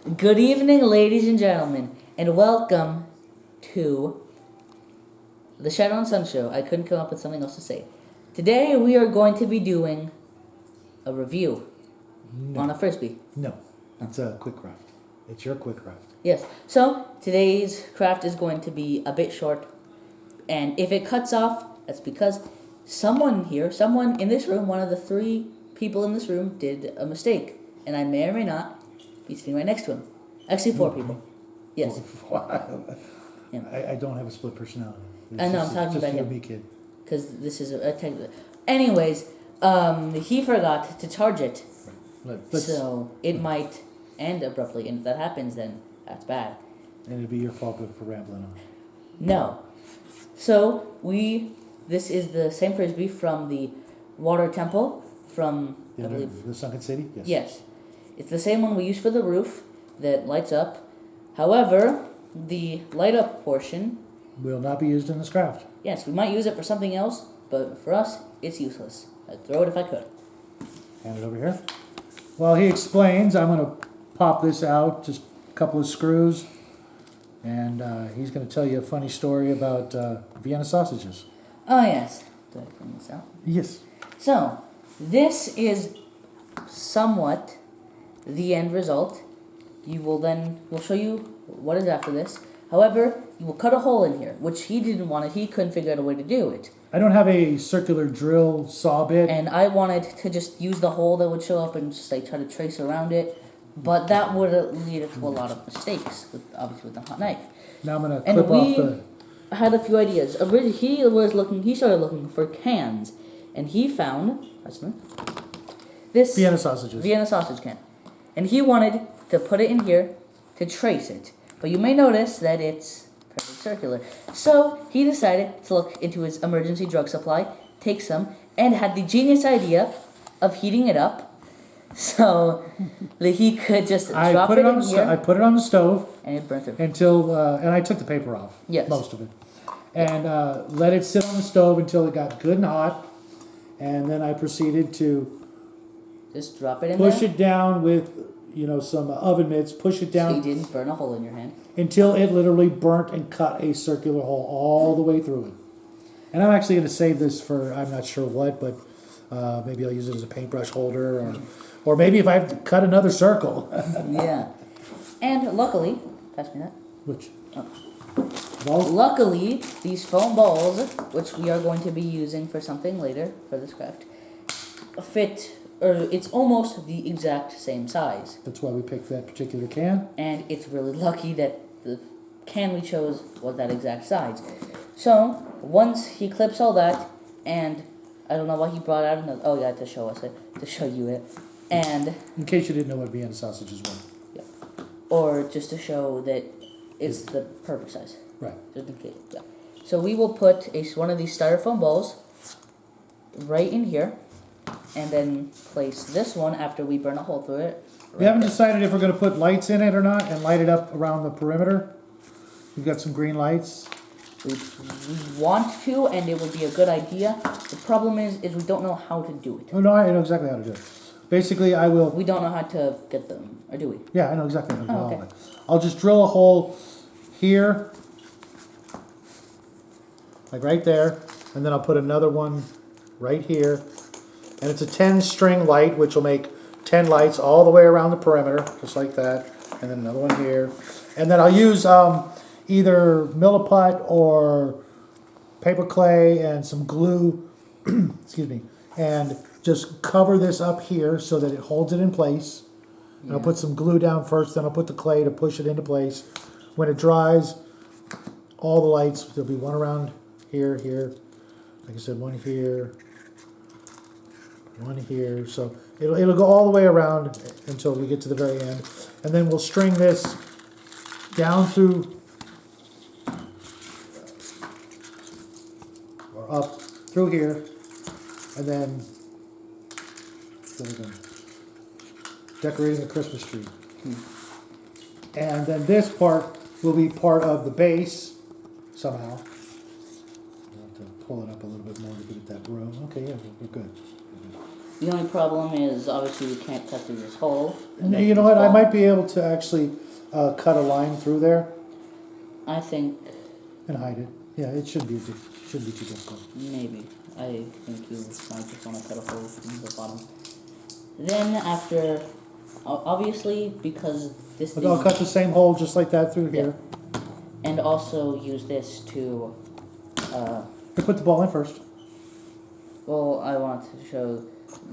Good evening, ladies and gentlemen, and welcome to the Shadow and Sun Show. I couldn't come up with something else to say. Today we are going to be doing a review on a Frisbee. No, it's a quick craft. It's your quick craft. Yes, so today's craft is going to be a bit short, and if it cuts off, that's because someone in this room, one of the 3 people in this room did a mistake, and I may or may not be sitting right next to him. Actually, 4 people. Yes. Yeah. I don't have a split personality. I know, I'm talking about him. Me, kid. Because this is a technical. Anyways, he forgot to charge it, so it might end abruptly, and if that happens, then that's bad. And it'd be your fault for rambling on. No. So this is the same Frisbee from the Water Temple from, I believe, the Sunken City. Yes. Yes, it's the same one we use for the roof that lights up. However, the light up portion Will not be used in this craft. yes, we might use it for something else, but for us, it's useless. I'd throw it if I could. Hand it over here. While he explains, I'm going to pop this out, just a couple of screws, and he's going to tell you a funny story about Vienna sausages. Oh yes, do I bring this out? Yes. So, this is somewhat the end result. We'll show you what is after this. However, you will cut a hole in here, which he didn't want it. He couldn't figure out a way to do it. I don't have a circular drill saw bit. And I wanted to just use the hole that would show up and just like try to trace around it. But that would lead to a lot of mistakes, obviously with the hot knife. Now I'm going to And clip off the... had a few ideas. He started looking for cans, and he found this Vienna sausages. Vienna sausage can, and he wanted to put it in here to trace it. But you may notice that it's perfect circular. So he decided to look into his emergency drug supply, take some, and had the genius idea of heating it up, so that he could just drop it in here. I put it on the stove. And it burnt through. And I took the paper off. Yes. Most of it. And let it sit on the stove until it got good and hot. And then I proceeded to Just drop it in there. push it down with, some oven mitts. Push it So down you didn't burn a hole in your hand. until it literally burnt and cut a circular hole all the way through it. And I'm actually going to save this for, I'm not sure what, but maybe I'll use it as a paintbrush holder. Or maybe if I have to cut another circle. Yeah. And luckily, pass me that. Which? Oh. Balls? Luckily, these foam balls, which we are going to be using for something later for this craft, it's almost the exact same size. That's why we picked that particular can. And it's really lucky that the can we chose was that exact size. So, once he clips all that, and I don't know why he brought out another, oh yeah, to show you it. And In case you didn't know what Vienna sausages were. or just to show that it's the perfect size. Right. Just in case. Yeah. So we will put one of these styrofoam balls right in here, and then place this one after we burn a hole through it. We haven't decided if we're going to put lights in it or not and light it up around the perimeter. We've got some green lights. We want to, and it would be a good idea. The problem is we don't know how to do it. Oh, no, I know exactly how to do it. Basically, I will... We don't know how to get them, or do we? Yeah, I know exactly how to do all okay. of it. I'll just drill a hole here, like right there, and then I'll put another one right here. And it's a 10-string light, which will make 10 lights all the way around the perimeter, just like that. And then another one here. And then I'll use either Milliput or paper clay and some glue, excuse me, and just cover this up here so that it holds it in place. And I'll put some glue down first, then I'll put the clay to push it into place. When it dries, all the lights, there'll be one around here, like I said, one here, one here. So it'll go all the way around until we get to the very end. And then we'll string this down through, or up through here, and then decorating the Christmas tree. And then this part will be part of the base somehow. I'll have to pull it up a little bit more to get at that room. Okay, yeah, we're good. The only problem is obviously we can't cut through this hole. and make You know this what? I ball. might be able to actually cut a line through there I think and hide it. Yeah, it shouldn't be shouldn't be too difficult. maybe. I think you might just want to cut a hole in the bottom. Then after, obviously because this But thing, I'll cut the same hole just like that through here. and also use this to, Let's put the ball in first. well, I want to show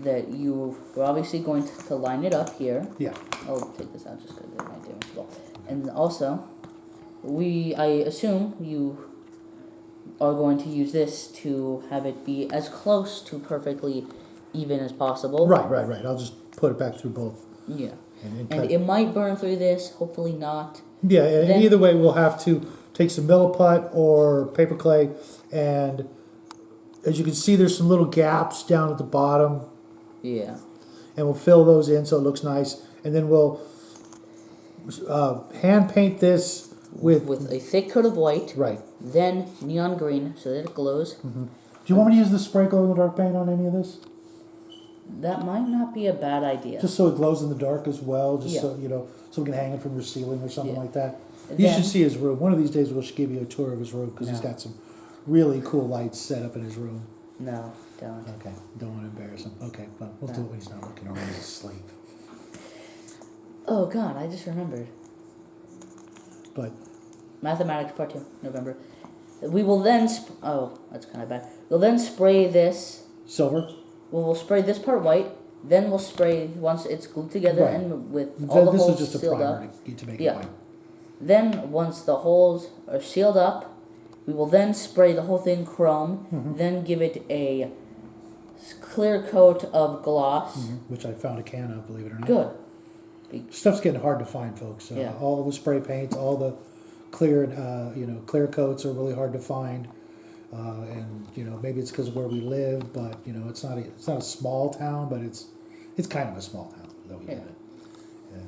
that you were obviously going to line it up here. Yeah. I'll take this out just because it might damage the ball. And also, I assume you are going to use this to have it be as close to perfectly even as possible. Right. I'll just put it back through both. Yeah. And And cut. it might burn through this, hopefully not. Yeah, and then- either way, we'll have to take some Milliput or paper clay, and as you can see, there's some little gaps down at the bottom, Yeah. and we'll fill those in so it looks nice, and then we'll hand paint this with With a thick coat of white, right. then neon green so that it glows. Do you want me to use the spray glow in the dark paint on any of this? That might not be a bad idea. Just so it glows in the dark as well, just Yeah. so you know, so we can hang it from your ceiling or something Yeah. like that. And You then- should see his room. One of these days, we should give you a tour of his room because he's No. got some really cool lights set up in his room. No, don't. Okay, don't want to embarrass him. Okay, well, we'll do it when he's not looking or when he's asleep. Oh god, I just remembered. But Mathematics Part 2, November. We will then, oh, that's kind of bad. We'll then spray this, silver, we'll spray this part white, then we'll spray, once it's glued together Right. and with all the this holes is just a sealed primer up. to make Yeah. it white. Then, once the holes are sealed up, we will then spray the whole thing chrome, then give it a clear coat of gloss. Which I found a can of, believe it or not. Good. Stuff's getting hard to find, folks. Yeah. All the spray paints, all the clear, clear coats are really hard to find. And maybe it's because of where we live, but it's not a small town, but it's kind of a small town that we live in. Yeah.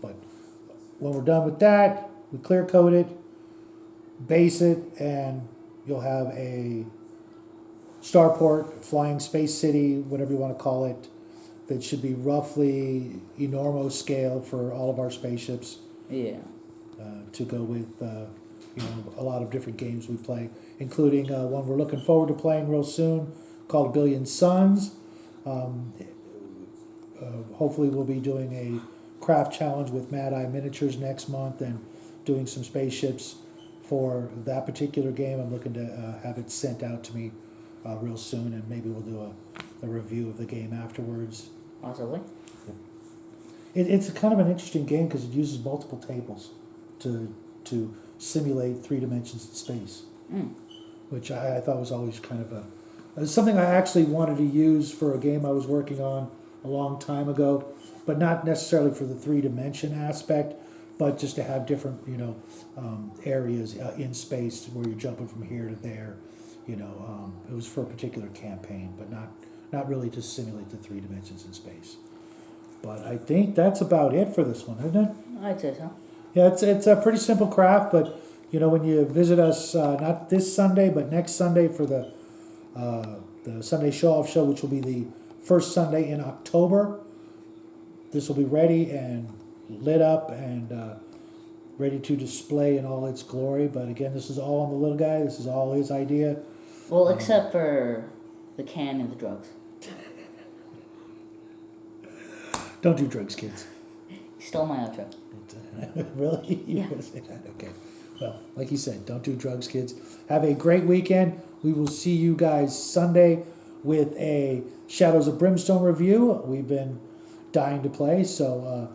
But when we're done with that, we clear coat it, base it, and you'll have a starport, flying space city, whatever you want to call it, that should be roughly enormo scale for all of our spaceships Yeah. to go with a lot of different games we play, including one we're looking forward to playing real soon called A Billion Suns. Hopefully we'll be doing a craft challenge with Mad Eye Miniatures next month and doing some spaceships for that particular game. I'm looking to have it sent out to me real soon, and maybe we'll do a review of the game afterwards. Possibly. It's kind of an interesting game because it uses multiple tables to simulate 3 dimensions in space, which I thought was always kind of something I actually wanted to use for a game I was working on a long time ago, but not necessarily for the 3-dimension aspect, but just to have different areas in space where you're jumping from here to there. It was for a particular campaign, but not really to simulate the 3 dimensions in space. But I think that's about it for this one, isn't it? I'd say so. Yeah, it's a pretty simple craft, but when you visit us, not this Sunday, but next Sunday for the Sunday Show-Off Show, which will be the first Sunday in October, this will be ready and lit up and ready to display in all its glory. But again, this is all on the little guy. This is all his idea. Well, except for the can and the drugs. Don't do drugs, kids. You stole my outro. Really? You're Yeah. going to say that? Okay. Well, like you said, don't do drugs, kids. Have a great weekend. We will see you guys Sunday with a Shadows of Brimstone review. We've been dying to play, so,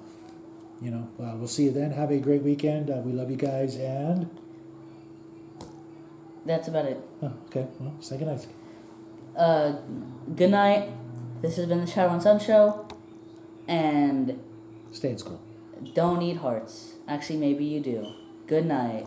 we'll see you then. Have a great weekend. We love you guys, and... That's about it. Oh, okay, well, say goodnight. Good night. This has been the Shadow and Sun Show. And Stay in school. don't eat hearts. Actually, maybe you do. Good night.